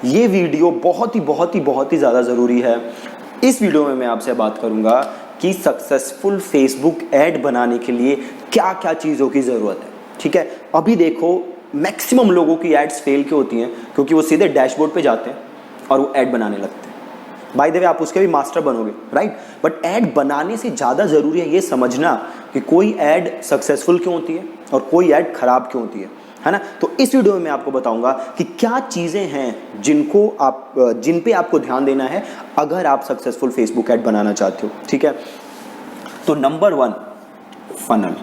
ये वीडियो बहुत ही ज़्यादा ज़रूरी है। इस वीडियो में मैं आपसे बात करूंगा कि सक्सेसफुल फेसबुक ऐड बनाने के लिए क्या क्या चीज़ों की ज़रूरत है। ठीक है, अभी देखो मैक्सिमम लोगों की एड्स फेल क्यों होती हैं? क्योंकि वो सीधे डैशबोर्ड पे जाते हैं और वो ऐड बनाने लगते हैं। बाय द वे आप उसके भी मास्टर बनोगे, राइट? बट ऐड बनाने से ज़्यादा ज़रूरी है ये समझना कि कोई ऐड सक्सेसफुल क्यों होती है और कोई ऐड खराब क्यों होती है ना? तो इस वीडियो में मैं आपको बताऊंगा कि क्या चीज़ें हैं जिन पे आपको ध्यान देना है अगर आप सक्सेसफुल फेसबुक ऐड बनाना चाहते हो। ठीक है, तो नंबर 1, फनल।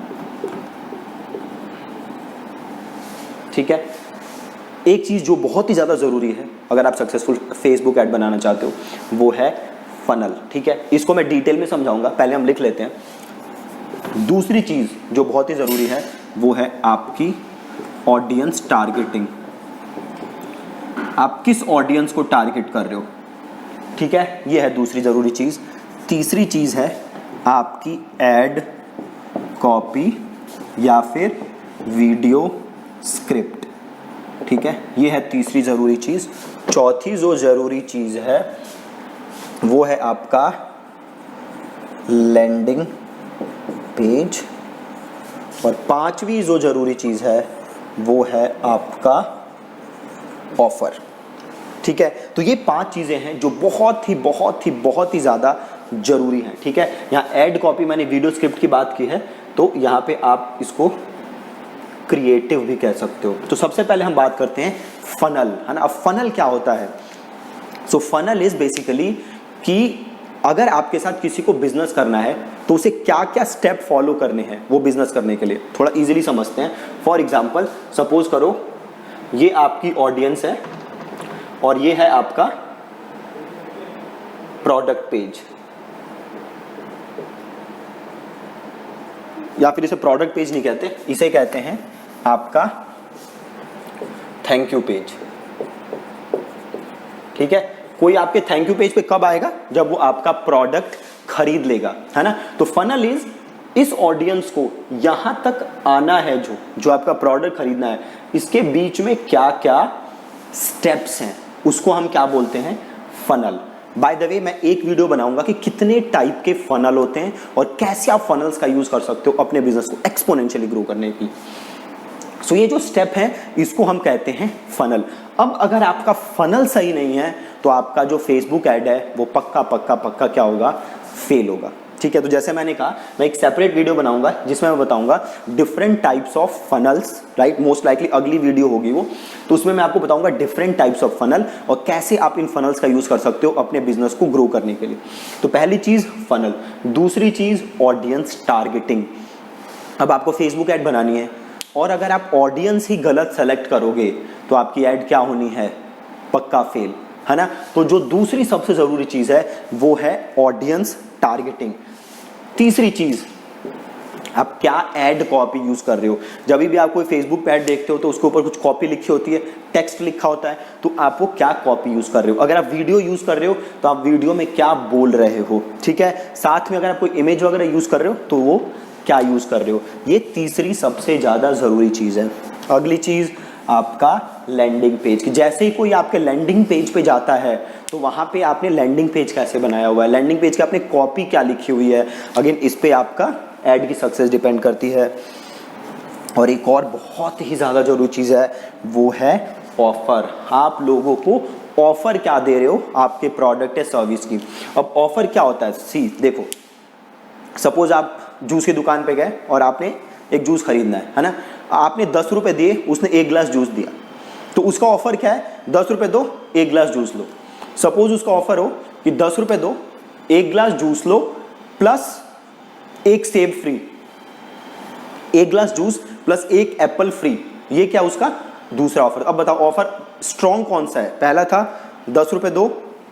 ठीक है, एक चीज़ जो बहुत ही ज़्यादा ज़रूरी है अगर आप सक्सेसफुल फेसबुक ऐड बनाना चाहते हो वो है फनल। ठीक है, इसको मैं डिटेल में समझाऊंगा, पहले हम लिख लेते हैं। दूसरी चीज़ जो बहुत ही ज़रूरी है वो है आपकी ऑडियंस टारगेटिंग। आप किस ऑडियंस को टारगेट कर रहे हो? ठीक है, ये है दूसरी ज़रूरी चीज़। तीसरी चीज़ है आपकी एड कॉपी या फिर वीडियो स्क्रिप्ट। ठीक है, ये है तीसरी ज़रूरी चीज़। चौथी जो ज़रूरी चीज़ है वो है आपका लैंडिंग पेज। और पांचवी जो ज़रूरी चीज़ है वो है आपका ऑफर। ठीक है, तो ये 5 चीज़ें हैं जो बहुत ही ज़्यादा ज़रूरी हैं। ठीक है, यहाँ एड कॉपी मैंने वीडियो स्क्रिप्ट की बात की है, तो यहाँ पे आप इसको क्रिएटिव भी कह सकते हो। तो सबसे पहले हम बात करते हैं फनल, है ना? अब फनल क्या होता है? सो फनल इज बेसिकली कि अगर आपके साथ किसी को बिजनेस करना है तो उसे क्या क्या स्टेप फॉलो करने हैं वो बिजनेस करने के लिए। थोड़ा इजीली समझते हैं। फॉर एग्जांपल सपोज करो ये आपकी ऑडियंस है और ये है आपका प्रोडक्ट पेज, या फिर इसे प्रोडक्ट पेज नहीं कहते, इसे कहते हैं आपका थैंक यू पेज। ठीक है, कोई आपके थैंक यू पेज पे कब आएगा? जब वो आपका प्रोडक्ट खरीद लेगा, है ना? तो फनल इज इस ऑडियंस को यहां तक आना है जो आपका प्रोडक्ट खरीदना है, इसके बीच में क्या क्या स्टेप्स हैं उसको हम क्या बोलते हैं? फनल। बाय द वे मैं एक वीडियो बनाऊंगा कि कितने टाइप के फनल होते हैं और कैसे आप फनल्स का यूज कर सकते हो अपने बिजनेस को एक्सपोनेंशियली ग्रो करने की। सो ये जो स्टेप है इसको हम कहते हैं फनल। अब अगर आपका फनल सही नहीं है तो आपका जो फेसबुक ऐड है वो पक्का क्या होगा? फेल होगा। ठीक है, तो जैसे मैंने कहा मैं एक सेपरेट वीडियो बनाऊंगा जिसमें मैं बताऊंगा different types of funnels, right? Most likely अगली वीडियो होगी वो, तो उसमें मैं आपको बताऊंगा डिफरेंट टाइप्स ऑफ फनल और कैसे आप इन फनल्स का यूज कर सकते हो अपने बिजनेस को ग्रो करने के लिए। तो पहली चीज फनल, दूसरी चीज ऑडियंस टारगेटिंग। अब आपको फेसबुक ऐड बनानी है और अगर आप ऑडियंस ही गलत सेलेक्ट करोगे तो आपकी ऐड क्या होनी है? पक्का फेल, है ना? तो जो दूसरी सबसे जरूरी चीज है वो है ऑडियंस टारगेटिंग। तीसरी चीज, आप क्या ऐड कॉपी यूज कर रहे हो? जब भी आप कोई फेसबुक पे ऐड देखते हो तो उसके ऊपर कुछ कॉपी लिखी होती है, टेक्स्ट लिखा होता है, तो आप वो क्या कॉपी यूज कर रहे हो? अगर आप वीडियो यूज कर रहे हो तो आप वीडियो में क्या बोल रहे हो? ठीक है, साथ में अगर आप कोई इमेज वगैरह यूज कर रहे हो तो वो क्या यूज कर रहे हो? ये तीसरी सबसे ज्यादा जरूरी चीज है। अगली चीज आपका लैंडिंग पेज की। जैसे ही कोई आपके लैंडिंग पेज पे जाता है तो वहां पे आपने लैंडिंग पेज कैसे बनाया हुआ है, लैंडिंग पेज की आपने कॉपी क्या लिखी हुई है, अगेन इस पे आपका ऐड की सक्सेस डिपेंड करती है। और एक और बहुत ही ज्यादा जरूरी चीज है वो है ऑफर। आप लोगों को ऑफर क्या दे रहे हो आपके प्रोडक्ट या सर्विस की? अब ऑफर क्या होता है? सी देखो, सपोज आप जूस की दुकान पे गए और आपने एक जूस खरीदना है ना? आपने 10 रुपए दिए, उसने 1 गिलास जूस दिया, तो उसका ऑफर क्या है? 10 रुपए दो 1 गिलास जूस लो। सपोज उसका ऑफर हो कि 10 रुपए दो 1 गिलास जूस लो प्लस 1 सेब फ्री, 1 गिलास जूस प्लस 1 एप्पल फ्री। ये क्या उसका दूसरा ऑफर? अब बताओ ऑफर स्ट्रॉन्ग कौन सा है? पहला था 10 रुपए दो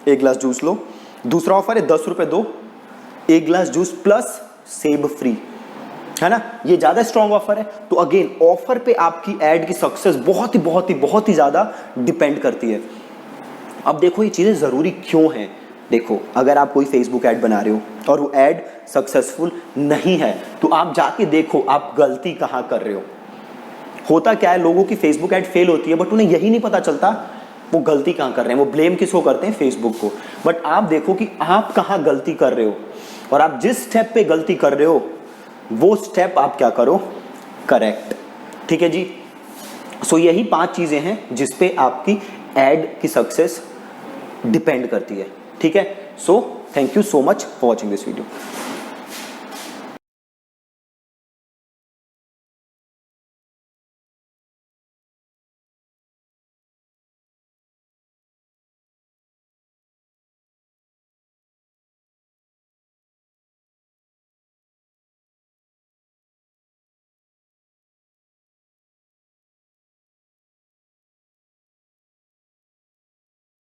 1 गिलास जूस लो, दूसरा ऑफर है 10 रुपए दो 1 गिलास जूस प्लस सेब फ्री, है ना? ये ज्यादा स्ट्रॉन्ग ऑफर है। तो अगेन ऑफर पे आपकी ऐड की सक्सेस बहुत ही ज्यादा डिपेंड करती है। अब देखो ये चीजें जरूरी क्यों हैं? देखो, अगर आप कोई फेसबुक ऐड बना रहे हो और वो ऐड सक्सेसफुल नहीं है तो आप जाके देखो आप गलती कहां कर रहे हो। होता क्या है, लोगों की फेसबुक ऐड फेल होती है बट उन्हें यही नहीं पता चलता वो गलती कहाँ कर रहे हैं, वो ब्लेम किसको करते हैं, फेसबुक को। बट आप देखो कि आप कहाँ गलती कर रहे हो, और आप जिस स्टेप पे गलती कर रहे हो वो स्टेप आप क्या करो, करेक्ट। ठीक है जी। सो यही 5 चीजें हैं जिसपे आपकी एड की सक्सेस डिपेंड करती है। ठीक है। So thank you so much for watching this video.